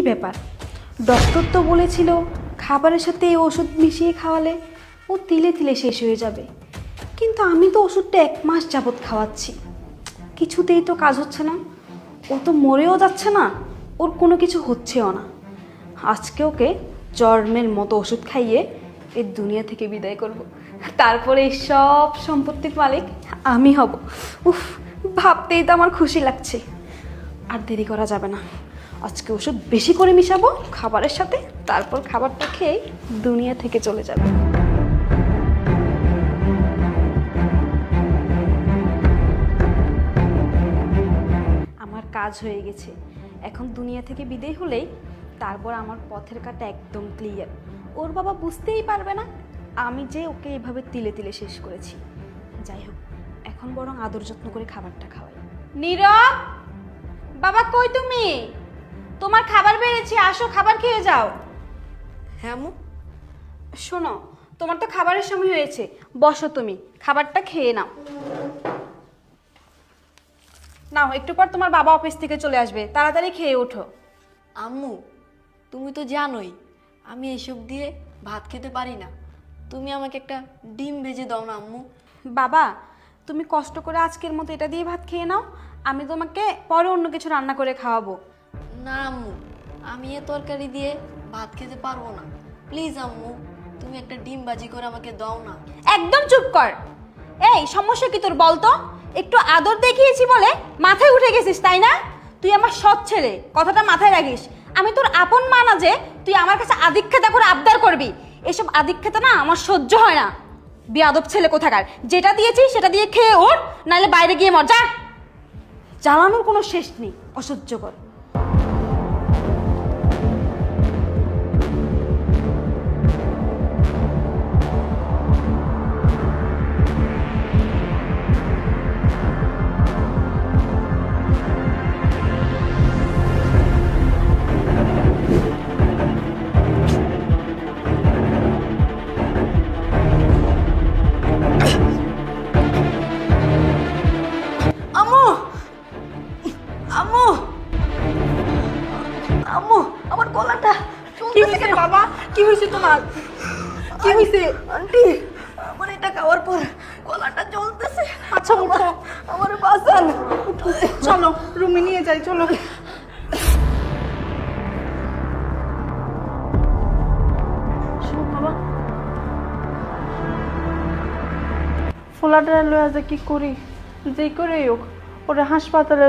ব্যাপার? ডক্টর তো বলেছিল খাবারের সাথে এই ওষুধ মিশিয়ে খাওয়ালে ও তিলে তিলে শেষ হয়ে যাবে, কিন্তু আমি তো ওষুধটা 1 মাস যাবৎ খাওয়াচ্ছি, কিছুতেই তো কাজ হচ্ছে না। ও তো মরেও যাচ্ছে না, ওর কোনো কিছু হচ্ছেও না। আজকে ওকে জন্মের মতো ওষুধ খাইয়ে এই দুনিয়া থেকে বিদায় করব, তারপরে এই সব সম্পত্তির মালিক আমি হব। উফ, ভাবতেই তো আমার খুশি লাগছে। আর দেরি করা যাবে না, আজকে ওষুধ বেশি করে মিশাবো খাবারের সাথে, তারপর খাবারটা খেয়ে দুনিয়া থেকে চলে যাবে। আমার কাজ হয়ে গেছে, এখন দুনিয়া থেকে বিদায় হলেই তারপর আমার পথের কাটা একদম ক্লিয়ার। ওর বাবা বুঝতেই পারবে না আমি যে ওকে এভাবে তিলে তিলে শেষ করেছি। যাই হোক, এখন বরং আদর যত্ন করে খাবারটা খাওয়াই। নীরব, বাবা কই তুমি? তোমার খাবার বেড়েছে, আসো খাবার খেয়ে যাও। হ্যাঁ আম্মু। শোনো, তোমার তো খাবারের সময় হয়েছে, বসো, তুমি খাবারটা খেয়ে নাও। নাও, একটু পর তোমার বাবা অফিস থেকে চলে আসবে, তাড়াতাড়ি খেয়ে ওঠো। আম্মু, তুমি তো জানোই আমি এসব দিয়ে ভাত খেতে পারি না। তুমি আমাকে একটা ডিম ভেজে দাও না আম্মু। বাবা, তুমি কষ্ট করে আজকের মতো এটা দিয়ে ভাত খেয়ে নাও, আমি তোমাকে পরে অন্য কিছু রান্না করে খাওয়াবো। না আম্মু, আমি এ তরকারি দিয়ে ভাত খেতে পারবো না। প্লিজ আম্মু, তুমি একটা ডিম ভাজি করে আমাকে দাও না। একদম চুপ কর। এই, সমস্যা কি তোর বলতো? একটু আদর দেখিয়েছি বলে মাথায় উঠে গেছিস, তাই না? তুই আমার সৎ ছেলে, কথাটা মাথায় রাখিস। আমি তোর আপন মা না যে তুই আমার কাছে আদিক্ষেতা করে আবদার করবি। এসব আদিক্ষেতা না আমার সহ্য হয় না। বেয়াদব ছেলে কোথাকার, যেটা দিয়েছি সেটা দিয়ে খেয়ে ওঠ, নাহলে বাইরে গিয়ে মর যা। জ্বালানোর কোনো শেষ নেই, অসহ্যকর। আম্মু, আম্মু, আম্মু, আমার গলাটা কি হয়েছে বাবা? কি হয়েছে তোমার? কি হয়েছে? আন্টি, আমার এটা খাওয়ার পর গলাটা জ্বলতেছে। আচ্ছা উঠো, আমার বাঁচান। চলো রুমে নিয়ে যাই, চলো। শোন বাবা, ফোলাটা লয়ে যে কি করি, যে করে হোক ওরা হাসপাতালে